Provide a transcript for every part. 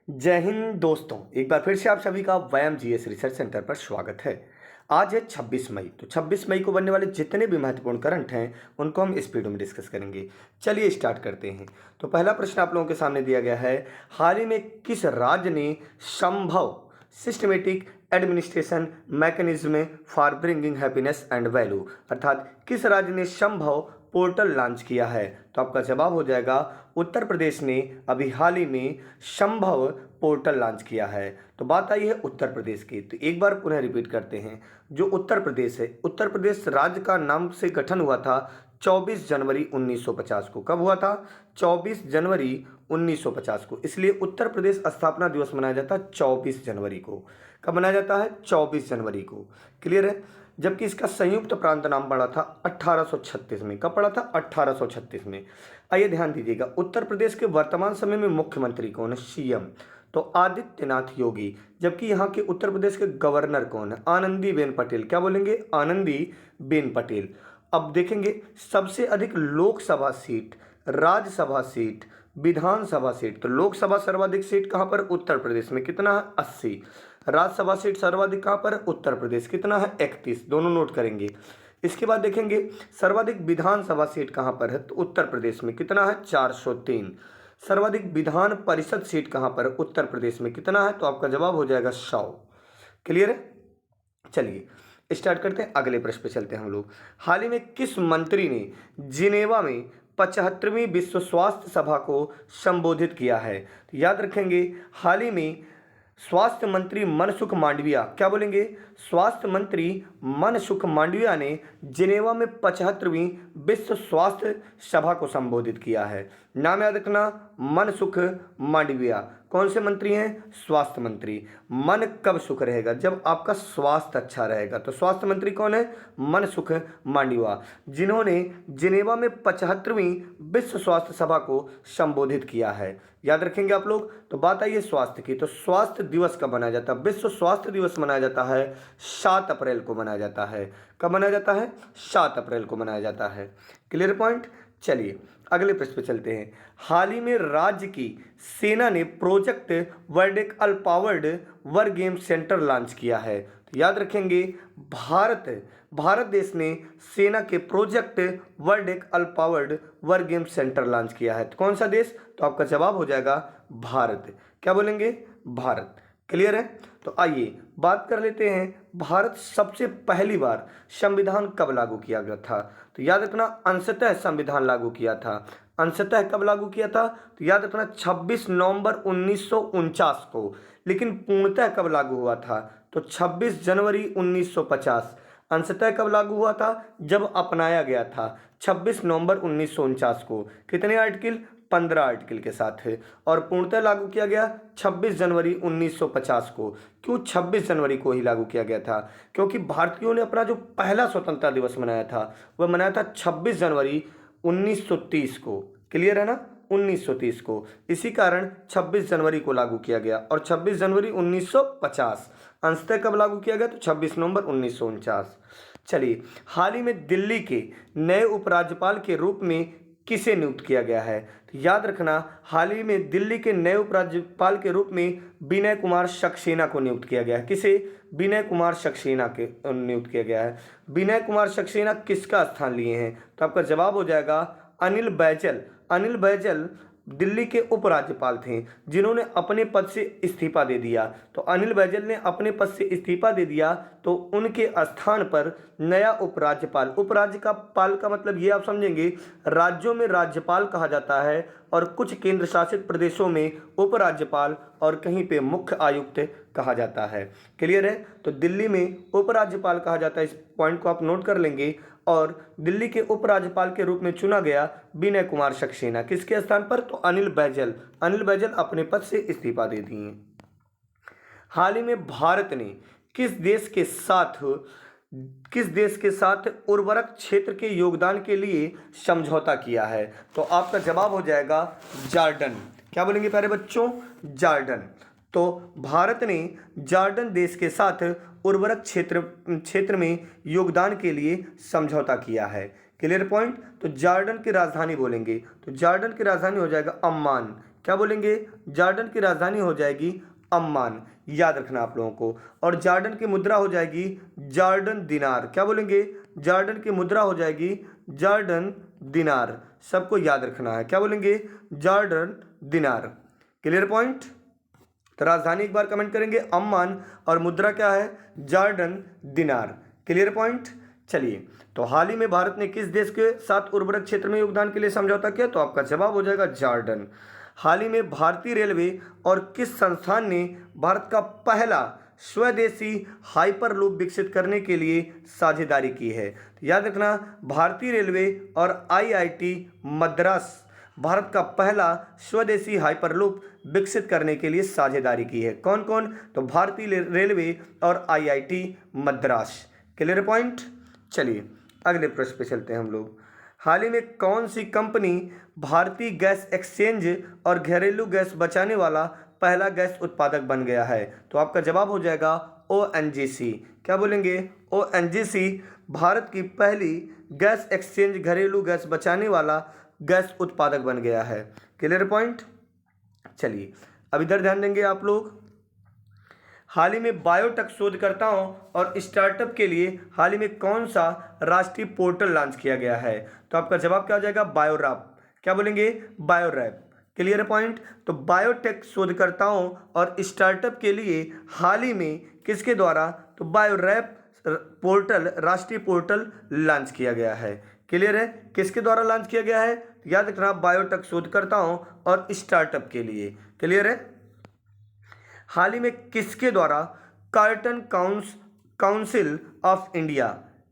जय हिंद दोस्तों, एक बार फिर से आप सभी का व्यायाम जीएस रिसर्च सेंटर पर स्वागत है। आज है 26 मई। तो 26 मई को बनने वाले जितने भी महत्वपूर्ण करंट हैं उनको हम इस वीडियो में डिस्कस करेंगे। चलिए स्टार्ट करते हैं। तो पहला प्रश्न आप लोगों के सामने दिया गया है, हाल ही में किस राज्य ने संभव systematic administration mechanism for bringing happiness and value, अर्थात किस राज्य ने संभव पोर्टल लॉन्च किया है? तो आपका जवाब हो जाएगा उत्तर प्रदेश ने अभी हाल ही में संभव पोर्टल लॉन्च किया है। तो बात आई है उत्तर प्रदेश की, तो एक बार पुनः रिपीट करते हैं। जो उत्तर प्रदेश है, उत्तर प्रदेश राज्य का नाम से गठन हुआ था 24 जनवरी 1950 को। कब हुआ था? 24 जनवरी 1950 को। इसलिए उत्तर प्रदेश स्थापना दिवस मनाया जाता है 24 जनवरी को। कब मनाया जाता है? 24 जनवरी को। क्लियर है? जबकि इसका संयुक्त प्रांत नाम पड़ा था 1836 में। कब पड़ा था? 1836 में। आइए ध्यान दीजिएगा, उत्तर प्रदेश के वर्तमान समय में मुख्यमंत्री कौन है? सीएम तो आदित्यनाथ योगी। जबकि यहाँ के उत्तर प्रदेश के गवर्नर कौन है? आनंदीबेन पटेल। क्या बोलेंगे? आनंदीबेन पटेल। अब देखेंगे सबसे अधिक लोकसभा सीट, राज्यसभा सीट, विधानसभा सीट। तो लोकसभा सर्वाधिक सीट कहाँ पर? उत्तर प्रदेश में। कितना है? 80। राज्यसभा सीट सर्वाधिक कहाँ पर? उत्तर प्रदेश। कितना है? 31। दोनों नोट करेंगे। इसके बाद देखेंगे सर्वाधिक विधानसभा सीट कहाँ पर है? तो उत्तर प्रदेश में। कितना है? 403। सर्वाधिक विधान परिषद सीट कहाँ पर? उत्तर प्रदेश में। कितना है? तो आपका जवाब हो जाएगा 100। क्लियर है? चलिए स्टार्ट करते हैं, अगले प्रश्न पे चलते हैं हम लोग। हाल ही में किस मंत्री ने जिनेवा में 75वीं विश्व स्वास्थ्य सभा को संबोधित किया है? तो याद रखेंगे, हाल ही में स्वास्थ्य मंत्री मनसुख मांडविया। क्या बोलेंगे? स्वास्थ्य मंत्री मनसुख मांडविया ने जिनेवा में 75वीं विश्व स्वास्थ्य सभा को संबोधित किया है। नाम याद रखना, मनसुख मांडविया। कौन से मंत्री हैं? स्वास्थ्य मंत्री। मन कब सुख रहेगा? जब आपका स्वास्थ्य अच्छा रहेगा। तो स्वास्थ्य मंत्री कौन है? मनसुख मांडविया, जिन्होंने जिनेवा में 75वीं विश्व स्वास्थ्य सभा को संबोधित किया है। याद रखेंगे आप लोग। तो बात आई है स्वास्थ्य की, तो स्वास्थ्य दिवस कब मनाया जाता है? विश्व स्वास्थ्य दिवस मनाया जाता है 7 अप्रैल को मनाया जाता है। कब मनाया जाता है? 7 अप्रैल को मनाया जाता है। Clear point? चलिए अगले प्रश्न पे चलते हैं। हाल ही में राज्य की सेना ने प्रोजेक्ट वर्डेक अल पावर्ड वर गेम सेंटर लॉन्च किया है। तो याद रखेंगे, भारत देश ने सेना के प्रोजेक्ट वर्डेक अल पावर्ड वर गेम सेंटर लॉन्च किया है। तो कौन सा देश? तो आपका जवाब हो जाएगा भारत। क्या बोलेंगे? भारत। क्लियर है? तो आइए बात कर लेते हैं, भारत सबसे पहली बार संविधान कब लागू किया गया था? तो याद रखना, अंशतः संविधान लागू किया था। अंशतः कब लागू किया था? तो याद रखना 26 नवंबर 1949 को। लेकिन पूर्णतः कब लागू हुआ था? तो 26 जनवरी 1950। अंशतः कब लागू हुआ था? जब अपनाया गया था 26 नवंबर 1949 को। कितने आर्टिकल? 15 आर्टिकल के साथ है। और पूर्णतः लागू किया गया 26 जनवरी 1950 को। क्यों 26 जनवरी को ही लागू किया गया था? क्योंकि भारतीयों ने अपना जो पहला स्वतंत्रता दिवस मनाया था वह मनाया था 26 जनवरी 1930 को। क्लियर है ना? 1930 को। इसी कारण 26 जनवरी को लागू किया गया। और 26 जनवरी 1950 अंशतः कब लागू किया गया? तो 26 नवंबर 1949। चलिए, हाल ही में दिल्ली के नए उपराज्यपाल के रूप में किसे नियुक्त किया गया है? तो याद रखना, हाल ही में दिल्ली के नए उपराज्यपाल के रूप में विनय कुमार सक्सेना को नियुक्त किया गया है। किसे? विनय कुमार सक्सेना के नियुक्त किया गया है। विनय कुमार सक्सेना किसका स्थान लिए हैं? तो आपका जवाब हो जाएगा अनिल बैजल। अनिल बैजल दिल्ली के उपराज्यपाल थे जिन्होंने अपने पद से इस्तीफा दे दिया। तो अनिल बैजल ने अपने पद से इस्तीफा दे दिया, तो उनके स्थान पर नया उपराज्यपाल, उपराज्यपाल का मतलब ये आप समझेंगे, राज्यों में राज्यपाल कहा जाता है और कुछ केंद्र शासित प्रदेशों में उपराज्यपाल और कहीं पे मुख्य आयुक्त कहा जाता है। क्लियर है? तो दिल्ली में उपराज्यपाल कहा जाता है। इस पॉइंट को आप नोट कर लेंगे। और दिल्ली के उपराज्यपाल के रूप में चुना गया विनय कुमार सक्सेना। किसके स्थान पर? तो अनिल बैजल। अनिल बैजल अपने पद से इस्तीफा दे दिए। हाल ही में भारत ने किस देश के साथ उर्वरक क्षेत्र के योगदान के लिए समझौता किया है? तो आपका जवाब हो जाएगा जॉर्डन। क्या बोलेंगे प्यारे बच्चों? जॉर्डन। तो भारत ने जॉर्डन देश के साथ उर्वरक क्षेत्र में योगदान के लिए समझौता किया है। Clear point? तो जॉर्डन की राजधानी बोलेंगे, तो जॉर्डन की राजधानी हो जाएगा अम्मान। क्या बोलेंगे? जॉर्डन की राजधानी हो जाएगी अम्मान, याद रखना आप लोगों को। और जॉर्डन की मुद्रा हो जाएगी जॉर्डन दिनार। क्या बोलेंगे? जॉर्डन की मुद्रा हो जाएगी जॉर्डन दिनार। सबको याद रखना है। क्या बोलेंगे? जॉर्डन दिनार। Clear point? तो राजधानी एक बार कमेंट करेंगे अम्मान और मुद्रा क्या है? जॉर्डन दिनार। Clear point? चलिए, तो हाल ही में भारत ने किस देश के साथ उर्वरक क्षेत्र में योगदान के लिए समझौता किया? तो आपका जवाब हो जाएगा जॉर्डन। हाल ही में भारतीय रेलवे और किस संस्थान ने भारत का पहला स्वदेशी हाइपरलूप विकसित करने के लिए साझेदारी की है? तो याद रखना, भारतीय रेलवे और आईआईटी मद्रास भारत का पहला स्वदेशी हाइपरलूप विकसित करने के लिए साझेदारी की है। कौन कौन? तो भारतीय रेलवे और आईआईटी मद्रास। Clear point? चलिए अगले प्रश्न पे चलते हैं हम लोग। हाल ही में कौन सी कंपनी भारतीय गैस एक्सचेंज और घरेलू गैस बचाने वाला पहला गैस उत्पादक बन गया है? तो आपका जवाब हो जाएगा ओएनजीसी। क्या बोलेंगे? ओएनजीसी भारत की पहली गैस एक्सचेंज घरेलू गैस बचाने वाला गैस उत्पादक बन गया है। Clear point? चलिए अब इधर ध्यान देंगे आप लोग। हाल ही में बायोटेक शोधकर्ताओं और स्टार्टअप के लिए हाल ही में कौन सा राष्ट्रीय पोर्टल लॉन्च किया गया है? तो आपका जवाब क्या हो जाएगा? बायोरैप। क्या बोलेंगे? बायोरैप। Clear point? तो बायोटेक शोधकर्ताओं और स्टार्टअप के लिए हाल ही में किसके द्वारा? तो बायोरैप पोर्टल, राष्ट्रीय पोर्टल लॉन्च किया गया है। क्लियर है? किसके द्वारा लॉन्च किया गया है? याद रखना, बायोटेक शोधकर्ताओं और स्टार्टअप के लिए। क्लियर है? हाल ही में किसके द्वारा कार्टन काउंसिल ऑफ इंडिया,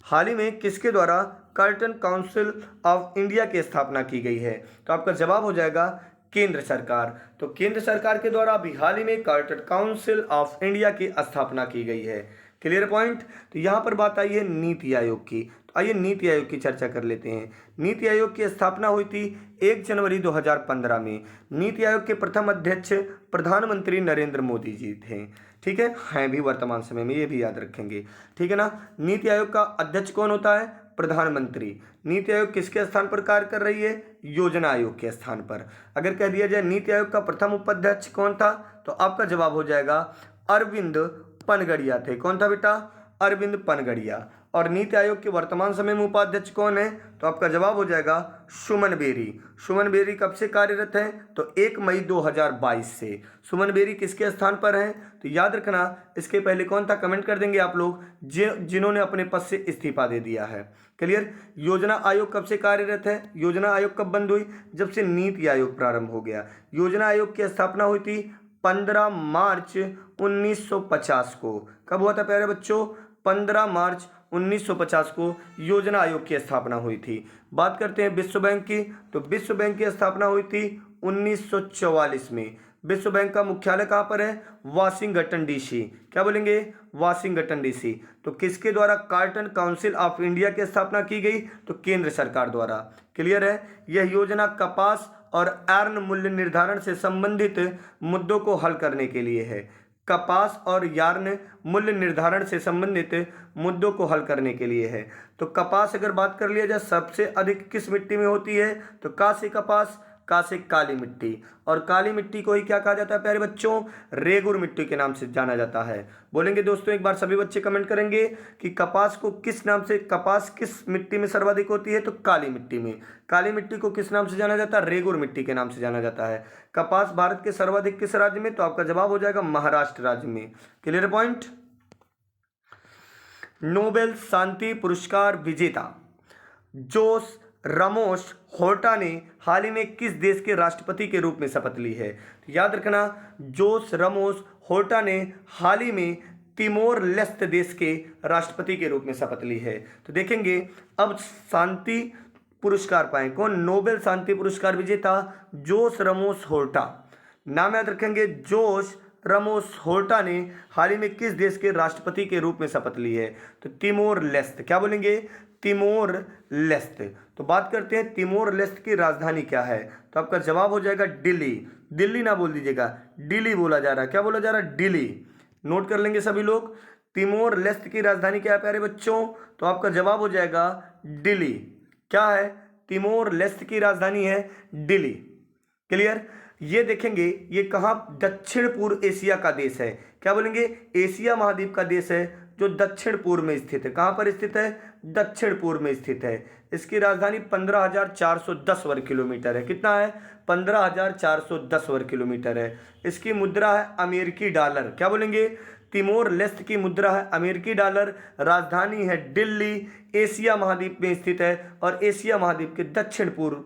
हाल ही में किसके द्वारा कार्टन काउंसिल ऑफ इंडिया की स्थापना की गई है? तो आपका जवाब हो जाएगा केंद्र सरकार। तो केंद्र सरकार के द्वारा अभी हाल ही में कार्टन काउंसिल ऑफ इंडिया की स्थापना की गई है। Clear point? तो यहाँ पर बात आई है नीति आयोग की। तो आइए नीति आयोग की चर्चा कर लेते हैं। नीति आयोग की स्थापना हुई थी 1 जनवरी 2015 में। नीति आयोग के प्रथम अध्यक्ष प्रधानमंत्री नरेंद्र मोदी जी थे। ठीक है, हैं भी वर्तमान समय में, ये भी याद रखेंगे। ठीक है ना? नीति आयोग का अध्यक्ष कौन होता है? प्रधानमंत्री। नीति आयोग किसके स्थान पर कार्य कर रही है? योजना आयोग के स्थान पर। अगर कह दिया जाए नीति आयोग का प्रथम उपाध्यक्ष कौन था, तो आपका जवाब हो जाएगा अरविंद पनगड़िया थे। कौन था बेटा? अरविंद पनगड़िया। और नीति आयोग के वर्तमान समय में उपाध्यक्ष कौन है? तो आपका जवाब हो जाएगा सुमन बेरी। सुमन बेरी कब से कार्यरत हैं? तो 1 मई 2022 से। सुमन बेरी किसके स्थान पर हैं? तो याद रखना, इसके पहले कौन था कमेंट कर देंगे आप लोग, जिन्होंने अपने पद से इस्तीफा दे दिया है। क्लियर? योजना आयोग कब से कार्यरत है? योजना आयोग कब बंद हुई? जब से नीति आयोग प्रारंभ हो गया। योजना आयोग की स्थापना हुई थी 15 मार्च 1950 को। कब हुआ था प्यारे बच्चों? 15 मार्च 1950 को योजना आयोग की स्थापना हुई थी। बात करते हैं विश्व बैंक की। तो विश्व बैंक की स्थापना हुई थी 1944 में। विश्व बैंक का मुख्यालय कहाँ पर है? Washington DC. क्या बोलेंगे? Washington DC. तो किसके द्वारा कार्टन काउंसिल ऑफ इंडिया की स्थापना की गई? तो केंद्र सरकार द्वारा। क्लियर है? यह योजना कपास और यार्न मूल्य निर्धारण से संबंधित मुद्दों को हल करने के लिए है। कपास और यार्न मूल्य निर्धारण से संबंधित मुद्दों को हल करने के लिए है। तो कपास अगर बात कर लिया जाए सबसे अधिक किस मिट्टी में होती है? तो कासे कपास, कासे काली मिट्टी। और काली मिट्टी को ही क्या कहा जाता है प्यारे बच्चों? रेगुर मिट्टी के नाम से जाना जाता है। बोलेंगे दोस्तों, एक बार सभी बच्चे कमेंट करेंगे कि कपास को किस नाम से, कपास किस मिट्टी में सर्वाधिक होती है? तो काली मिट्टी में। काली मिट्टी को किस नाम से जाना जाता है? रेगुर मिट्टी के नाम से जाना जाता है। कपास भारत के सर्वाधिक किस राज्य में? तो आपका जवाब हो जाएगा महाराष्ट्र राज्य में। Clear point? नोबेल शांति पुरस्कार विजेता जोस रामोस होर्टा ने हाल ही में किस देश के राष्ट्रपति के रूप में शपथ ली है? तो याद रखना, जोस रामोस होर्टा ने हाल ही में तिमोर लेस्ते देश के राष्ट्रपति के रूप में शपथ ली है। तो देखेंगे अब शांति पुरस्कार पाए कौन? नोबेल शांति पुरस्कार विजेता जोस रामोस होर्टा। नाम याद रखेंगे, जोस रामोस होर्टा ने हाल ही में किस देश के राष्ट्रपति के रूप में शपथ ली है? तो तिमोर लेस्ते। क्या बोलेंगे? Timor Leste. तो बात करते हैं तिमोर लेस्ते की राजधानी क्या है? तो आपका जवाब हो जाएगा दिल्ली। दिल्ली ना बोल दीजिएगा, दिल्ली बोला जा रहा है। क्या बोला जा रहा है? दिल्ली। नोट कर लेंगे सभी लोग। तिमोर लेस्ते की राजधानी क्या है प्यारे बच्चों? तो आपका जवाब हो जाएगा दिल्ली। क्या है? तिमोर लेस्ते की राजधानी है दिल्ली। क्लियर? ये देखेंगे ये कहाँ, दक्षिण पूर्व एशिया का देश है। क्या बोलेंगे, एशिया महाद्वीप का देश है जो दक्षिण पूर्व में स्थित है। कहाँ पर स्थित है, दक्षिण पूर्व में स्थित है। इसकी राजधानी 15,410 वर्ग किलोमीटर है। कितना है, 15,410 वर्ग किलोमीटर है। इसकी मुद्रा है अमेरिकी डॉलर। क्या बोलेंगे, तिमोर लेस्ट की मुद्रा है अमेरिकी डॉलर। राजधानी है दिल्ली। एशिया महाद्वीप में स्थित है और एशिया महाद्वीप के दक्षिण पूर्व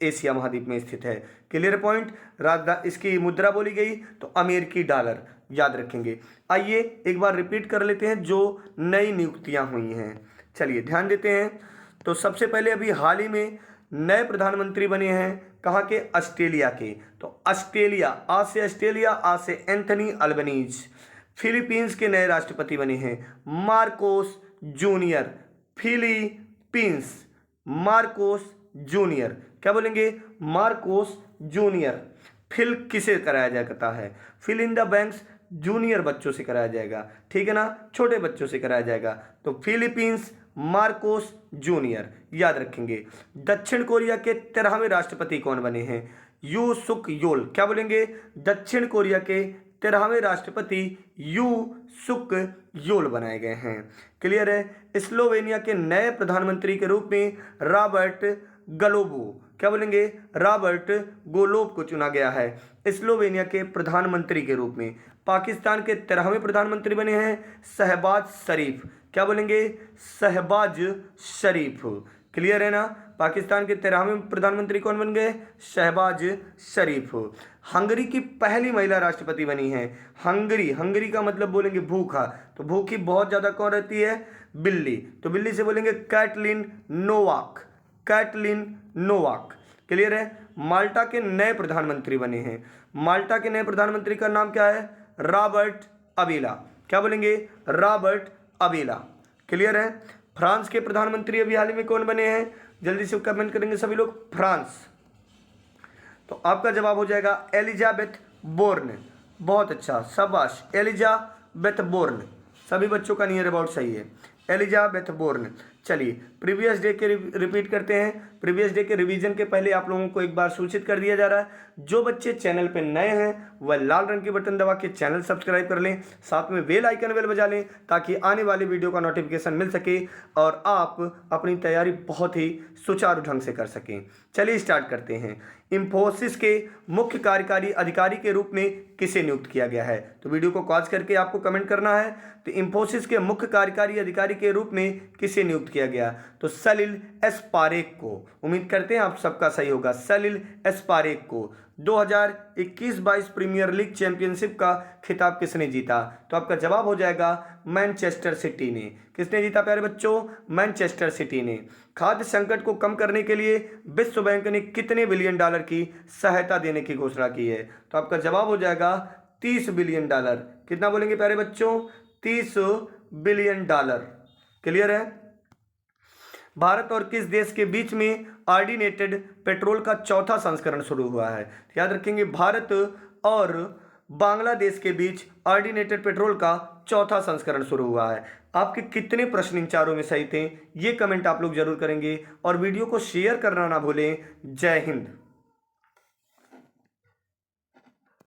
एशिया महाद्वीप में स्थित है। Clear point. इसकी मुद्रा बोली गई तो अमेरिकी डॉलर, याद रखेंगे। आइए एक बार रिपीट कर लेते हैं जो नई नियुक्तियां हुई हैं। चलिए ध्यान देते हैं। तो सबसे पहले अभी हाल ही में नए प्रधानमंत्री बने हैं, कहाँ के, ऑस्ट्रेलिया के। तो ऑस्ट्रेलिया, आ से ऑस्ट्रेलिया, आ से एंथनी अल्बनीज। फिलीपींस के नए राष्ट्रपति बने हैं Marcos Junior. Philippines, Marcos Junior. क्या बोलेंगे, मार्कोस जूनियर। फिल किसे कराया जाता है, fill in the blanks junior बच्चों से कराया जाएगा, ठीक है ना, छोटे बच्चों से कराया जाएगा। तो फिलीपींस, मार्कोस जूनियर, याद रखेंगे। दक्षिण कोरिया के 13वें राष्ट्रपति कौन बने हैं, यू सुक योल। क्या बोलेंगे, दक्षिण कोरिया के 13वें राष्ट्रपति यू सुक योल बनाए गए हैं। क्लियर है। स्लोवेनिया के नए प्रधानमंत्री के रूप में रॉबर्ट गलोबो, क्या बोलेंगे, रॉबर्ट गोलोब को चुना गया है स्लोवेनिया के प्रधानमंत्री के रूप में। पाकिस्तान के 13वें प्रधानमंत्री बने हैं शहबाज शरीफ। क्या बोलेंगे, शहबाज शरीफ। क्लियर है ना। पाकिस्तान के 13वें प्रधानमंत्री कौन बन गए, शहबाज शरीफ। हंगरी की पहली महिला राष्ट्रपति बनी है हंगरी। हंगरी का मतलब बोलेंगे भूखा, तो भूखी बहुत ज्यादा कौन रहती है, बिल्ली। तो बिल्ली से बोलेंगे Katalin Novak. Katalin Novak. Clear है। माल्टा के नए प्रधानमंत्री बने हैं। माल्टा के नए प्रधानमंत्री का नाम क्या है, रॉबर्ट अबेला। क्या बोलेंगे, रॉबर्ट अबेला। क्लियर है। फ्रांस के प्रधानमंत्री अभी हाल ही में कौन बने हैं, जल्दी से कमेंट करेंगे सभी लोग, फ्रांस। तो आपका जवाब हो जाएगा एलिजाबेथ बोर्न। बहुत अच्छा, शाबाश, एलिजाबेथ बोर्न। सभी बच्चों का नियर अबाउट सही है, एलिजाबेथ बोर्न। चलिए प्रीवियस डे के रिपीट करते हैं। प्रीवियस डे के रिवीजन के पहले आप लोगों को एक बार सूचित कर दिया जा रहा है, जो बच्चे चैनल पे नए हैं वह लाल रंग के बटन दबा के चैनल सब्सक्राइब कर लें, साथ में बेल आइकन बेल बजा लें ताकि आने वाली वीडियो का नोटिफिकेशन मिल सके और आप अपनी तैयारी बहुत ही सुचारू ढंग से कर सकें। चलिए स्टार्ट करते हैं। इंफोसिस के मुख्य कार्यकारी अधिकारी के रूप में किसे नियुक्त किया गया है, तो वीडियो को पॉज करके आपको कमेंट करना है। तो इंफोसिस के मुख्य कार्यकारी अधिकारी के रूप में किसे नियुक्त किया गया, तो सलिल एस पारेख को। उम्मीद करते हैं आप सबका सही होगा, सलिल एस पारेख को। 2021-22 प्रीमियर लीग चैंपियनशिप का खिताब किसने जीता, तो आपका जवाब हो जाएगा मैनचेस्टर सिटी ने। किसने जीता प्यारे बच्चों, मैनचेस्टर सिटी ने। खाद्य संकट को कम करने के लिए विश्व बैंक ने कितने बिलियन डॉलर की सहायता देने की घोषणा की है, तो आपका जवाब हो जाएगा 30 बिलियन डॉलर। कितना बोलेंगे प्यारे बच्चों, 30 बिलियन डॉलर। क्लियर है। भारत और किस देश के बीच में ऑर्डिनेटेड पेट्रोल का चौथा संस्करण शुरू हुआ है, याद रखेंगे, भारत और बांग्लादेश के बीच ऑर्डिनेटेड पेट्रोल का चौथा संस्करण शुरू हुआ है। आपके कितने प्रश्न इन चारों में सही थे ये कमेंट आप लोग जरूर करेंगे और वीडियो को शेयर करना ना भूलें। जय हिंद।